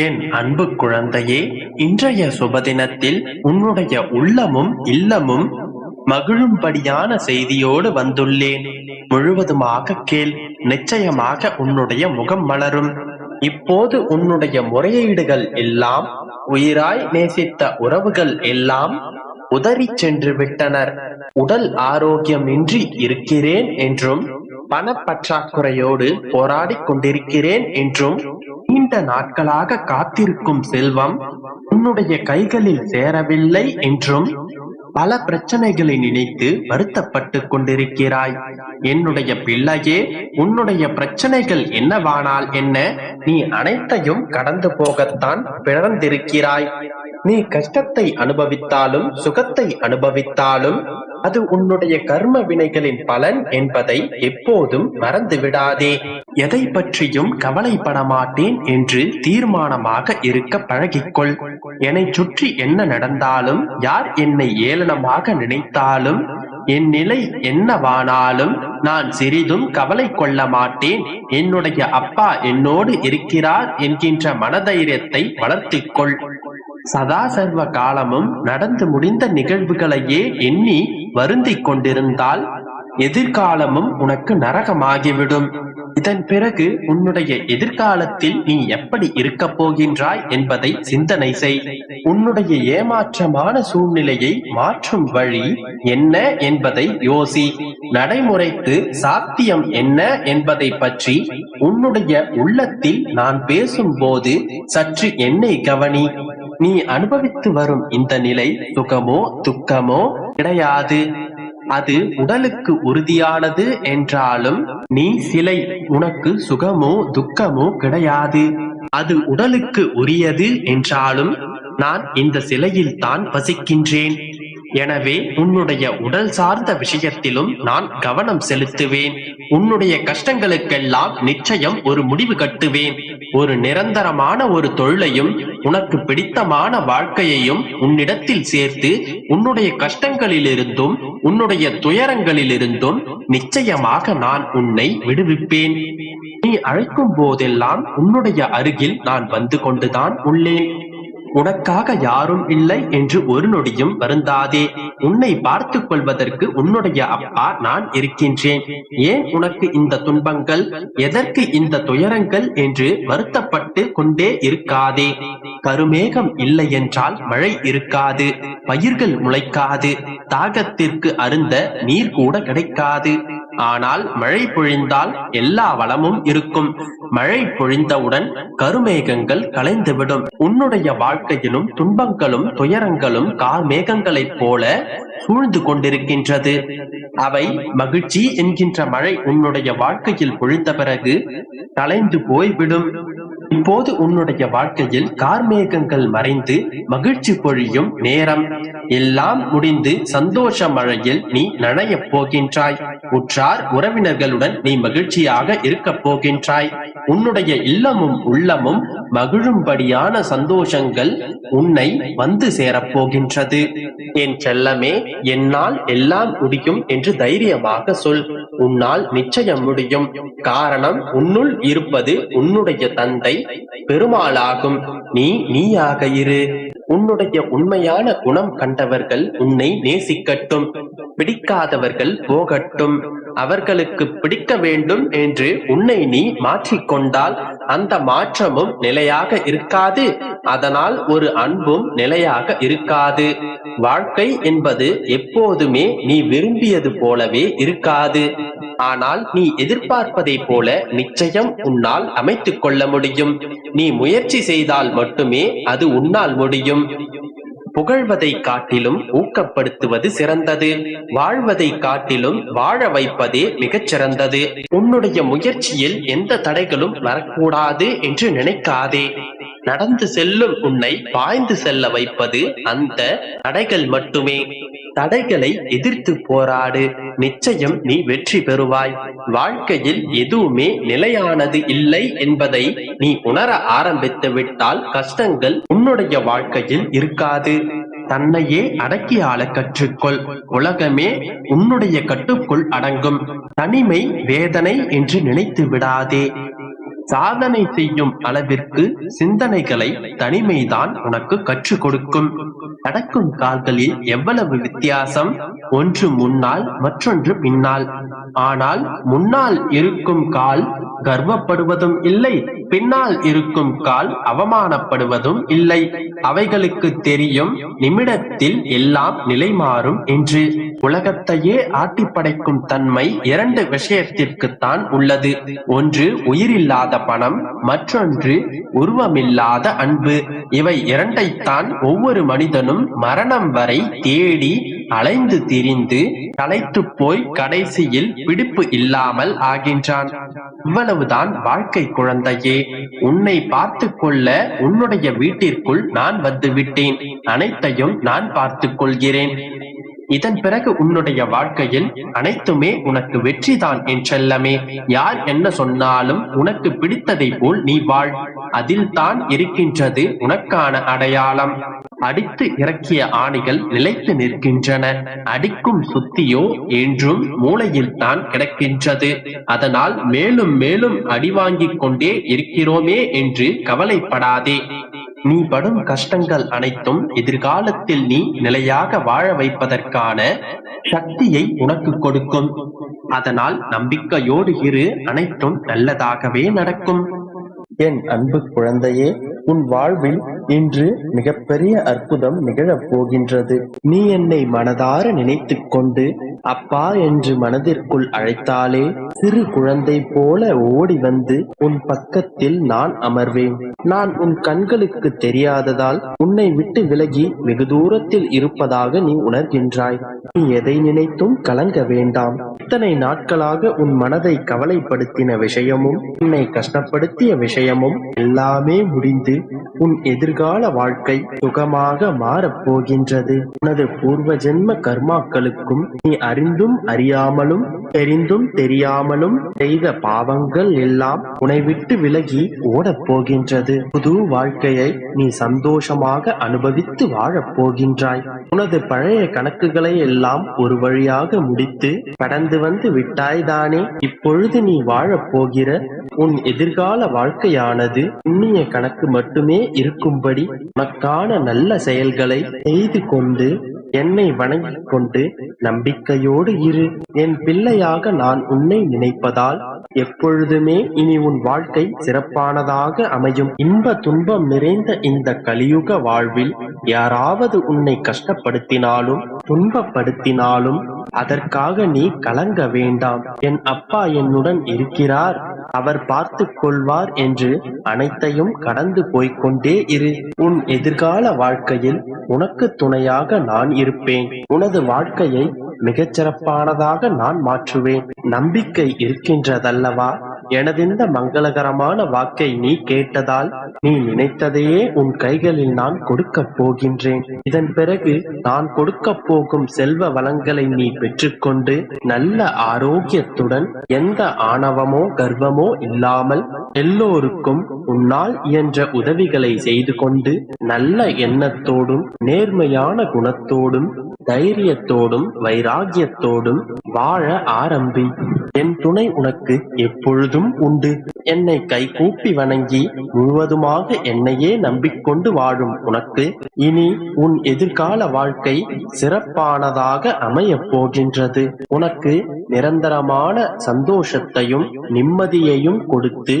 என் அன்பு குழந்தையே, இன்றைய சுபதினத்தில் உன்னுடைய உள்ளமும் இல்லமும் மகிழும்படியான செய்தியோடு வந்துள்ளேன். முழுவதுமாக கேள். நிச்சயமாக உன்னுடைய முகம் மலரும். இப்போது உன்னுடைய முறையீடுகள் எல்லாம், உயிராய் நேசித்த உறவுகள் எல்லாம் உதறிச் சென்று விட்டனர். உடல் ஆரோக்கியமின்றி இருக்கிறேன் என்றும், பணப்பற்றாக்குறையோடு போராடிக் கொண்டிருக்கிறேன் என்றும், நீண்ட நாட்களாக காத்திருக்கும் செல்வம் உன்னுடைய கைகளில் சேரவில்லை என்றும் பல பிரச்சனைகளை நினைத்து வருத்தப்பட்டு கொண்டிருக்கிறாய். என்னுடைய பிள்ளையே, உன்னுடைய பிரச்சனைகள் என்னவானால் என்ன? நீ அனைத்தையும் கடந்து போகத்தான் பிறந்திருக்கிறாய். நீ கஷ்டத்தை அனுபவித்தாலும் சுகத்தை அனுபவித்தாலும் அது உன்னுடைய கர்ம வினைகளின் பலன் என்பதை எப்போதும் மறந்து விடாதே. எதை பற்றியும் கவலைப்பட மாட்டேன் என்று தீர்மானமாக இருக்க பழகிக்கொள். என்னை சுற்றி என்ன நடந்தாலும், யார் என்னை ஏளனமாக நினைத்தாலும், என் நிலை என்னவானாலும் நான் சிறிதும் கவலை கொள்ள மாட்டேன். என்னுடைய அப்பா என்னோடு இருக்கிறார் என்கின்ற மனதைரியத்தை வளர்த்திக்கொள். சதா சர்வ காலமும் நடந்து முடிந்த நிகழ்வுகளையே எண்ணி வருந்திக் கொண்டிருந்தால் எதிர்காலமும் உனக்கு நரகமாகிவிடும். இதன் பிறகு உன்னுடைய எதிர்காலத்தில் நீ எப்படி இருக்க போகின்றாய் என்பதை சிந்தனை செய். உன்னுடைய ஏமாற்றமான சூழ்நிலையை மாற்றும் வழி என்ன என்பதை யோசி. நடைமுறைக்கு சாத்தியம் என்ன என்பதை பற்றி உன்னுடைய உள்ளத்தில் நான் பேசும்போது சற்று என்னை கவனி. நீ அனுபவித்து வரும் இந்த நிலை சுகமோ துக்கமோ கிடையாது. அது உடலுக்கு உறுதியானது என்றாலும் நீ சிலை. உனக்கு சுகமோ துக்கமோ கிடையாது. அது உடலுக்கு உரியது என்றாலும் நான் இந்த சிலையில் தான் வசிக்கின்றேன். எனவே உன்னுடைய உடல் சார்ந்த விஷயத்திலும் நான் கவனம் செலுத்துவேன். உன்னுடைய கஷ்டங்களுக்கெல்லாம் நிச்சயம் ஒரு முடிவு கட்டுவேன். ஒரு நிரந்தரமான ஒரு தொழிலையும் உனக்கு பிடித்தமான வாழ்க்கையையும் உன்னிடத்தில் சேர்த்து உன்னுடைய கஷ்டங்களிலிருந்தும் உன்னுடைய துயரங்களிலிருந்தும் நிச்சயமாக நான் உன்னை விடுவிப்பேன். நீ அழைக்கும் போதெல்லாம் உன்னுடைய அருகில் நான் வந்து கொண்டுதான் உள்ளேன். உனக்காக யாரும் இல்லை என்று ஒரு நொடியும் வருந்தாதே. உன்னை பார்த்துக் கொள்வதற்கு உன்னுடைய அப்பா நான் இருக்கின்றேன். ஏன் உனக்கு இந்த துன்பங்கள், எதற்கு இந்த துயரங்கள் என்று வருத்தப்பட்டு கொண்டே இருக்காதே. கருமேகம் இல்லை என்றால் மழை இருக்காது, பயிர்கள் முளைக்காது, தாகத்திற்கு அருந்த நீர் கூட கிடைக்காது. ஆனால் மழை பொழிந்தால் எல்லா வளமும் இருக்கும். மழை பொழிந்தவுடன் கருமேகங்கள் கலைந்துவிடும். உன்னுடைய வாழ்க்கையிலும் துன்பங்களும் துயரங்களும் கார்மேகங்களைப் போல சூழ்ந்து கொண்டிருக்கின்றது. அவை மகிழ்ச்சி என்கின்ற மழை உன்னுடைய வாழ்க்கையில் பொழிந்த பிறகு கலைந்து போய்விடும். இப்போது உன்னுடைய வாழ்க்கையில் கார்மேகங்கள் மறைந்து மகிழ்ச்சி பொழியும் நேரம். எல்லாம் முடிந்து சந்தோஷ மழையில் நீ நனையப் போகின்றாய். உற்றார் உறவினர்களுடன் நீ மகிழ்ச்சியாக இருக்கப் போகின்றாய். உன்னுடைய இல்லமும் உள்ளமும் மகிழும்படியான சந்தோஷங்கள் உன்னை வந்து சேரப்போகின்றது. என் செல்லமே, என்னால் எல்லாம் முடியும் என்று தைரியமாக சொல். உன்னால் நிச்சயம் முடியும். காரணம், உன்னுள் இருப்பது உன்னுடைய தந்தை பெருமாளாகும். நீயாக இரு. உன்னுடைய உண்மையான குணம் கண்டவர்கள் உன்னை நேசிக்கட்டும், பிடிக்காதவர்கள் போகட்டும். அவர்களுக்கு பிடிக்க வேண்டும் என்று உன்னை நீ மாற்றிக்கொண்டால் அந்த மாற்றமும் நிலையாக இருக்காது. அதனால் ஒரு அன்பும் நிலையாக இருக்காது. வாழ்க்கை என்பது எப்போதுமே நீ விரும்பியது போலவே இருக்காது. ஆனால் நீ எதிர்பார்ப்பதை போல நிச்சயம் உன்னால் அமைத்துக் கொள்ள முடியும். நீ முயற்சி செய்தால் மட்டுமே அது உன்னால் முடியும். புகழ்வதை காட்டிலும் ஊக்கப்படுத்துவது சிறந்தது. வாழ்வதை காட்டிலும் வாழ வைப்பதே மிகச் சிறந்தது. உன்னுடைய முயற்சியில் எந்த தடைகளும் வரக்கூடாது என்று நினைக்காதே. நடந்து செல்லும் உன்னை பாய்ந்து செல்ல வைப்பது அந்த தடைகள் மட்டுமே. தடைகளை எதிர்த்து போராடு. நிச்சயம் நீ வெற்றி பெறுவாய். வாழ்க்கையில் எதுவுமே நிலையானது இல்லை என்பதை நீ உணர ஆரம்பித்து விட்டால் கஷ்டங்கள் உன்னுடைய வாழ்க்கையில் இருக்காது. தன்னையே அடக்கி ஆள கற்றுக்கொள். உலகமே உன்னுடைய கட்டுக்குள் அடங்கும். தனிமை வேதனை என்று நினைத்து விடாதே. சாதனை செய்யும் அளவிற்கு சிந்தனைகளை தனிமைதான் உனக்கு கற்றுக் கொடுக்கும். நடக்கும் கால்களில் எவ்வளவு வித்தியாசம், ஒன்று முன்னால் மற்றொன்று பின்னால். ஆனால் முன்னால் இருக்கும் கால் கர்வப்படுவதும் இல்லை, பின்னால் இருக்கும் கால் அவமானப்படுவதும் இல்லை. அவைகளுக்கு தெரியும் நிமிடத்தில் எல்லாம் நிலை மாறும் என்று. உலகத்தையே ஆட்டி படைக்கும் தன்மை இரண்டு விஷயத்திற்குத்தான் உள்ளது. ஒன்று உயிரில்லாத பணம், மற்றொன்று உருவமில்லாத அன்பு. இவை இரண்டைத்தான் ஒவ்வொரு மனிதனும் மரணம் வரை தேடி அலைந்து திரிந்து களைத்து போய் கடைசியில் பிடிப்பு இல்லாமல் ஆகின்றான். இவ்வளவுதான் வாழ்க்கை குழந்தையே. உன்னை பார்த்து கொள்ள உன்னுடைய வீட்டிற்குள் நான் வந்து விட்டேன். அனைத்தையும் நான் பார்த்துக் கொள்கிறேன். இதன் பிறகு உன்னுடைய வாழ்க்கையில் அனைத்துமே உனக்கு வெற்றிதான் என் செல்லமே. யார் என்ன சொன்னாலும் உனக்கு பிடித்ததை போல் நீ வாழ். அதில் தான் இருக்கின்றது உனக்கான அடையாளம். அடித்து இறக்கிய ஆணிகள் நிலைத்து நிற்கின்றன. அடிக்கும் சுத்தியோ என்றும் மூளையில் தான் கிடக்கின்றது. அதனால் மேலும் மேலும் அடி வாங்கிக் கொண்டே இருக்கிறோமே என்று கவலைப்படாதே. நீ படும் கஷ்டங்கள் அனைத்தும் எதிர்காலத்தில் நீ நிலையாக வாழ வைப்பதற்கான சக்தியை உனக்கு கொடுக்கும். அதனால் நம்பிக்கையோடு இரு, அனைத்தும் நல்லதாகவே நடக்கும். என் அன்பு குழந்தையே, உன் வாழ்வில் இன்று மிகப்பெரிய அற்புதம் நிகழப் போகின்றது. நீ என்னை மனதார நினைத்துக் கொண்டு அப்பா என்று மனதிற்குள் அழைத்தாலே சிறு குழந்தை போல ஓடி வந்து உன் பக்கத்தில் நான் அமர்வேன். நான் உன் கண்களுக்கு தெரியாததால் உன்னை விட்டு விலகி வெகு தூரத்தில் இருப்பதாக நீ உணர்கின்றாய். நீ எதை நினைத்தும் கலங்க வேண்டாம். இத்தனை நாட்களாக உன் மனதை கவலைப்படுத்தின விஷயமும் உன்னை கஷ்டப்படுத்திய விஷயமும் எல்லாமே முடிந்து உன் எதிர்கால வாழ்க்கை சுகமாக மாறப்போகின்றது. உனது பூர்வ ஜென்ம கர்மாக்களுக்கும் நீ அறிந்தும் அறியாமலும் தெரிந்தும் தெரியாமலும் செய்த பாவங்கள் எல்லாம் உன்னை விட்டு விலகி ஓடப் போகின்றது. புது வாழ்க்கையை நீ சந்தோஷமாக அனுபவித்து வாழப் போகின்றாய். உனது பழைய கணக்குகளை எல்லாம் ஒரு வழியாக முடித்து கடந்து வந்து விட்டாய்தானே. இப்பொழுது நீ வாழப் போகிற உன் எதிர்கால வாழ்க்கையானது புண்ணிய கணக்கு மட்டுமே இருக்கும்படி உனக்கான நல்ல செயல்களை செய்து கொண்டு என்னை வணங்கிக் கொண்டு நம்பிக்கையோடு இரு. என் பிள்ளையாக நான் உன்னை நினைப்பதால் எப்பொழுதுமே இனி உன் வாழ்க்கை சிறப்பானதாக அமையும். இன்ப துன்பம் நிறைந்த இந்த கலியுக வாழ்வில் யாராவது உன்னை கஷ்டப்படுத்தினாலும் துன்பப்படுத்தினாலும் அதற்காக நீ கலங்க வேண்டாம். என் அப்பா என்னுடன் இருக்கிறார், அவர் பார்த்துக் கொள்வார் என்று அனைத்தையும் கடந்து போய்கொண்டே இரு. உன் எதிர்கால வாழ்க்கையில் உனக்கு துணையாக நான் இருப்பேன். உனது வாழ்க்கையை மிகச் சிறப்பானதாக நான் மாற்றுவேன். நம்பிக்கை இருக்கின்றதல்லவா? எனதிந்த மங்களகரமான வாக்கை நீ கேட்டதால் நீ நினைத்ததையே உன் கைகளில் நான் கொடுக்கப் போகின்றேன். இதன் பிறகு நான் கொடுக்கப் போகும் செல்வ வளங்களை நீ பெற்றுக்கொண்டு நல்ல ஆரோக்கியத்துடன் எந்த ஆணவமோ கர்வமோ இல்லாமல் எல்லோருக்கும் உன்னால் இயன்ற உதவிகளை செய்து கொண்டு நல்ல எண்ணத்தோடும் நேர்மையான குணத்தோடும் தைரியத்தோடும் வைராகியத்தோடும் வாழ ஆரம்பி. என் துணை உனக்கு எப்பொழுதும் உண்டு. என்னை கைகூப்பி வணங்கி முழுவதுமாக என்னையே நம்பிக்கொண்டு வாழும் உனக்கு இனி உன் எதிர்கால வாழ்க்கை சிறப்பானதாக அமையப் போகின்றது. உனக்கு நிரந்தரமான சந்தோஷத்தையும் நிம்மதியையும் கொடுத்து